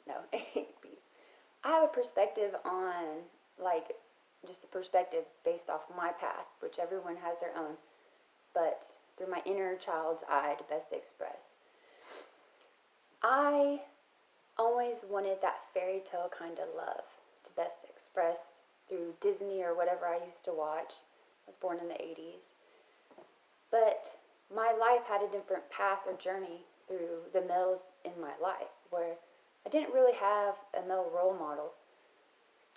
no, I have a perspective on, like, just a perspective based off my path, which everyone has their own, but through my inner child's eye to best express. I always wanted that fairy tale kind of love to best express through Disney or whatever I used to watch. I was born in the 80s. But my life had a different path or journey through the males in my life, where I didn't really have a male role model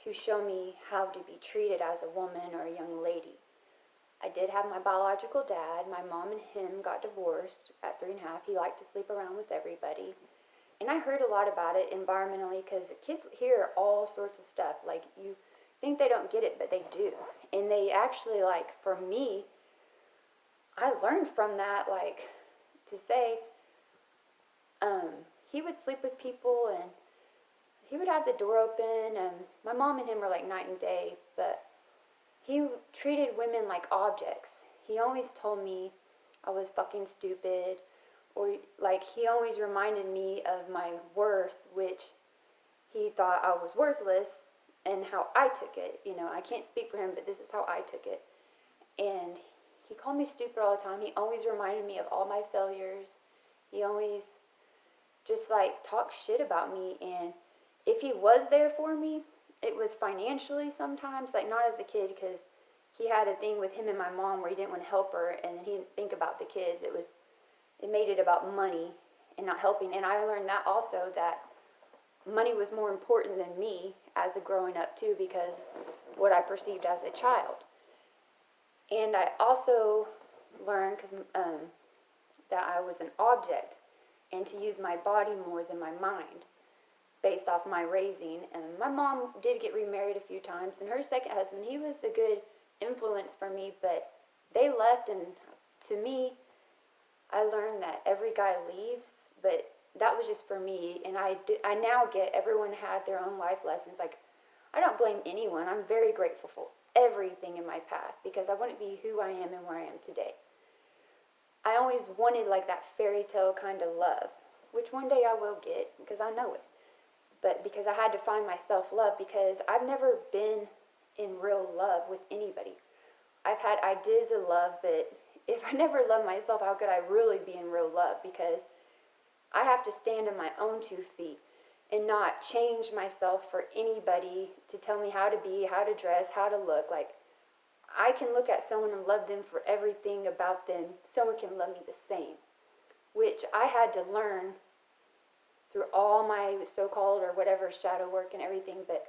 to show me how to be treated as a woman or a young lady. I did have my biological dad. My mom and him got divorced at 3 and a half. He liked to sleep around with everybody. And I heard a lot about it environmentally, because kids hear all sorts of stuff. Like, you think they don't get it, but they do. And they actually, like, for me, I learned from that, like, to say, he would sleep with people, and he would have the door open, and my mom and him were like night and day, but he treated women like objects. He always told me I was fucking stupid, or, like, he always reminded me of my worth, which he thought I was worthless, and how I took it. You know, I can't speak for him, but this is how I took it. And he called me stupid all the time. He always reminded me of all my failures. He always just, like, talked shit about me. And if he was there for me, it was financially sometimes, like, not as a kid, because he had a thing with him and my mom where he didn't want to help her, and he didn't think about the kids. It made it about money and not helping. And I learned that also, that money was more important than me as a growing up too, because what I perceived as a child. And I also learned that I was an object, and to use my body more than my mind, based off my raising. And my mom did get remarried a few times, and her second husband, he was a good influence for me, but they left, and to me, I learned that every guy leaves, but that was just for me. And I now get everyone had their own life lessons. Like, I don't blame anyone. I'm very grateful for everything in my path, because I wouldn't be who I am and where I am today. I always wanted, like, that fairy tale kind of love, which one day I will get, because I know it. But because I had to find my self-love, because I've never been in real love with anybody. I've had ideas of love, but if I never loved myself, how could I really be in real love? Because I have to stand on my own 2 feet and not change myself for anybody to tell me how to be, how to dress, how to look. Like, I can look at someone and love them for everything about them. Someone can love me the same, which I had to learn through all my so-called or whatever shadow work and everything. But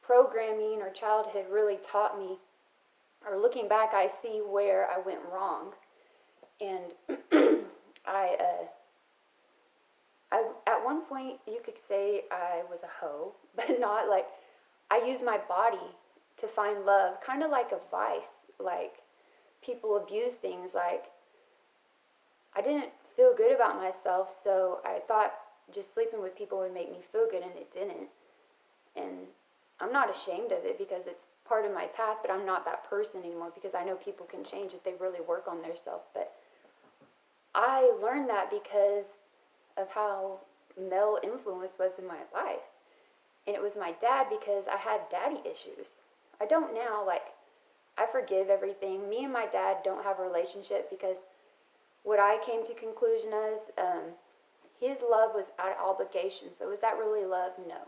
programming or childhood really taught me, or looking back, I see where I went wrong. And at one point, you could say I was a hoe, but not like, I used my body to find love, kind of like a vice. Like, people abuse things. Like, I didn't feel good about myself, so I thought just sleeping with people would make me feel good, and it didn't. And I'm not ashamed of it, because it's part of my path, but I'm not that person anymore, because I know people can change if they really work on themselves. But I learned that because of how male influence was in my life. And it was my dad, because I had daddy issues. I don't now. Like, I forgive everything. Me and my dad don't have a relationship, because what I came to conclusion is, his love was out of obligation. So was that really love? No.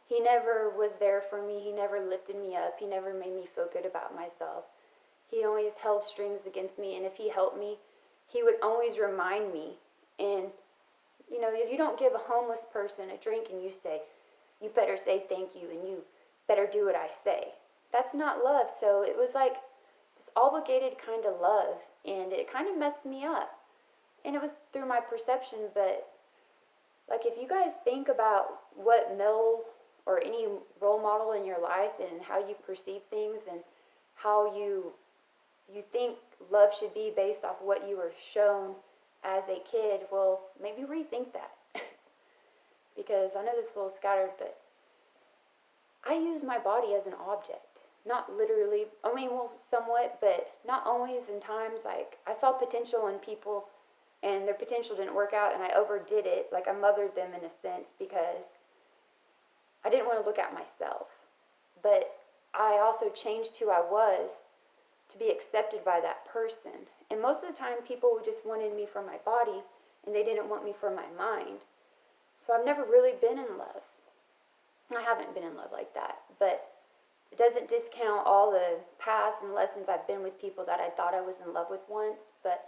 He never was there for me. He never lifted me up. He never made me feel good about myself. He always held strings against me, and if he helped me, he would always remind me. And, you know, if you don't give a homeless person a drink and you say, you better say thank you, and you better do what I say, that's not love. So it was like this obligated kind of love, and it kind of messed me up. And it was through my perception. But, like, if you guys think about what male or any role model in your life and how you perceive things and how you think love should be based off what you were shown as a kid, well, maybe rethink that. Because I know this is a little scattered, but I use my body as an object. Not literally, I mean, well, somewhat, but not always. In times, like, I saw potential in people and their potential didn't work out, and I overdid it. Like, I mothered them in a sense because I didn't want to look at myself. But I also changed who I was to be accepted by that person. And most of the time, people just wanted me for my body, and they didn't want me for my mind. So I've never really been in love. I haven't been in love like that. But it doesn't discount all the past and lessons I've been with people that I thought I was in love with once. But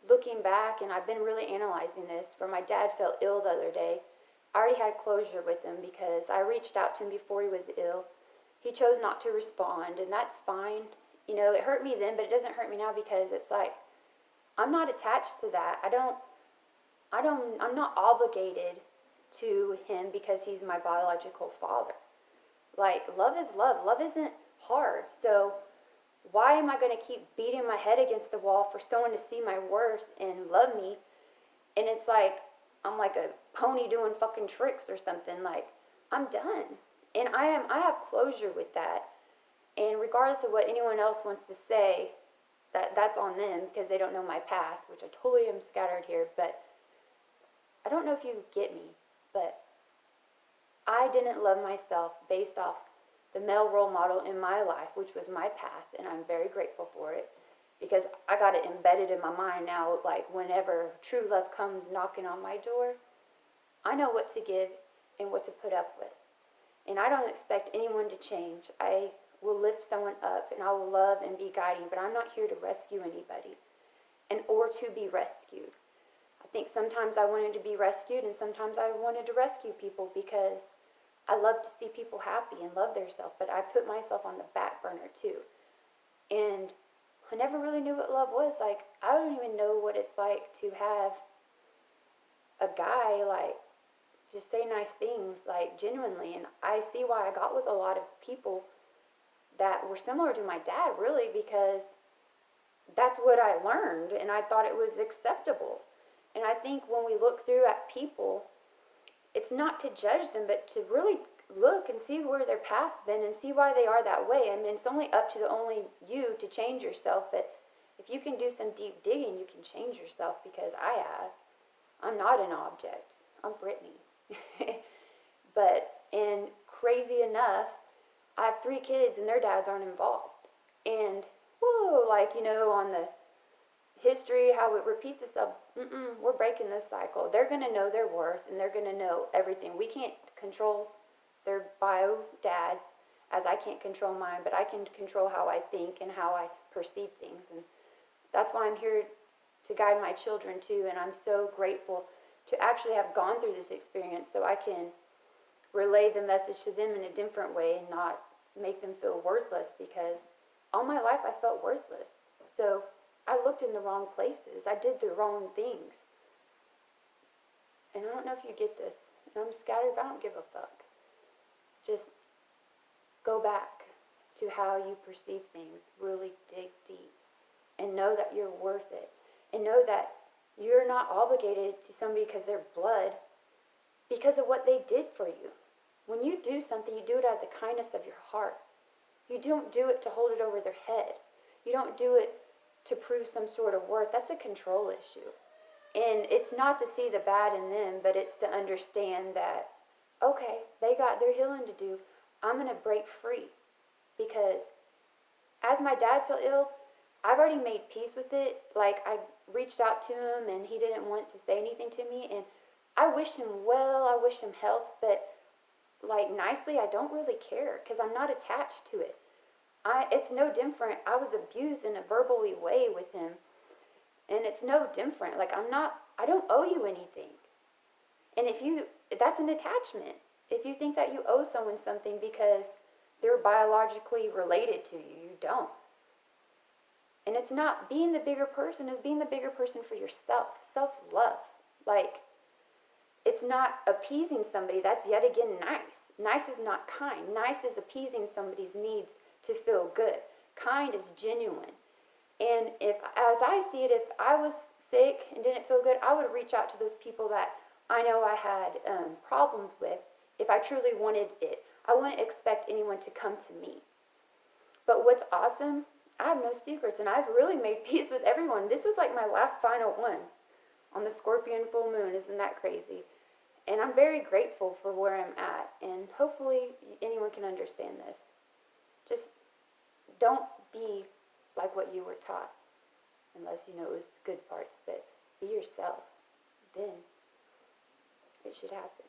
looking back, and I've been really analyzing this, for my dad fell ill the other day. I already had closure with him because I reached out to him before he was ill. He chose not to respond, and that's fine. You know, it hurt me then, but it doesn't hurt me now because it's like, I'm not attached to that. I'm not obligated to him because he's my biological father. Like, love is love. Love isn't hard. So why am I going to keep beating my head against the wall for someone to see my worth and love me? And it's like, I'm like a pony doing fucking tricks or something. Like, I'm done. And I have closure with that. And regardless of what anyone else wants to say, that's on them because they don't know my path, which I totally am scattered here. But I don't know if you get me, but I didn't love myself based off the male role model in my life, which was my path, and I'm very grateful for it because I got it embedded in my mind now. Like, whenever true love comes knocking on my door, I know what to give and what to put up with. And I don't expect anyone to change. I will lift someone up and I will love and be guiding, but I'm not here to rescue anybody or to be rescued. I think sometimes I wanted to be rescued and sometimes I wanted to rescue people because I love to see people happy and love themselves, but I put myself on the back burner too. And I never really knew what love was. Like, I don't even know what it's like to have a guy, like, just say nice things, like, genuinely. And I see why I got with a lot of people that were similar to my dad, really, because that's what I learned, and I thought it was acceptable. And I think when we look through at people, it's not to judge them, but to really look and see where their path's been and see why they are that way. I mean, it's only up to only you to change yourself, but if you can do some deep digging, you can change yourself, because I have. I'm not an object. I'm Brittany. But, and crazy enough, I have 3 kids and their dads aren't involved. And, whoa, like, you know, on the history, how it repeats itself, we're breaking this cycle. They're going to know their worth, and they're going to know everything. We can't control their bio dads, as I can't control mine, but I can control how I think and how I perceive things. And that's why I'm here to guide my children too, and I'm so grateful to actually have gone through this experience so I can relay the message to them in a different way and not make them feel worthless, because all my life I felt worthless. So I looked in the wrong places. I did the wrong things. And I don't know if you get this. And I'm scattered, but I don't give a fuck. Just go back to how you perceive things. Really dig deep. And know that you're worth it. And know that you're not obligated to somebody because they're blood, because of what they did for you. When you do something, you do it out of the kindness of your heart. You don't do it to hold it over their head. You don't do it to prove some sort of worth. That's a control issue. And it's not to see the bad in them, but it's to understand that, okay, they got their healing to do. I'm going to break free. Because as my dad fell ill, I've already made peace with it. Like, I reached out to him and he didn't want to say anything to me. And I wish him well, I wish him health, but like, nicely, I don't really care because I'm not attached to it. It's no different. I was abused in a verbally way with him, and it's no different. Like, I don't owe you anything. And that's an attachment. If you think that you owe someone something because they're biologically related to you, you don't. And it's not being the bigger person, it's being the bigger person for yourself. Self-love. Like, it's not appeasing somebody. That's yet again nice. Nice is not kind. Nice is appeasing somebody's needs to feel good. Kind is genuine. And as I see it, if I was sick and didn't feel good, I would reach out to those people that I know I had problems with if I truly wanted it. I wouldn't expect anyone to come to me. But what's awesome, I have no secrets, and I've really made peace with everyone. This was like my last final one. on the Scorpion full moon. Isn't that crazy? And I'm very grateful for where I'm at, and hopefully anyone can understand this. Just don't be like what you were taught, unless you know it was the good parts, but be yourself. Then it should happen.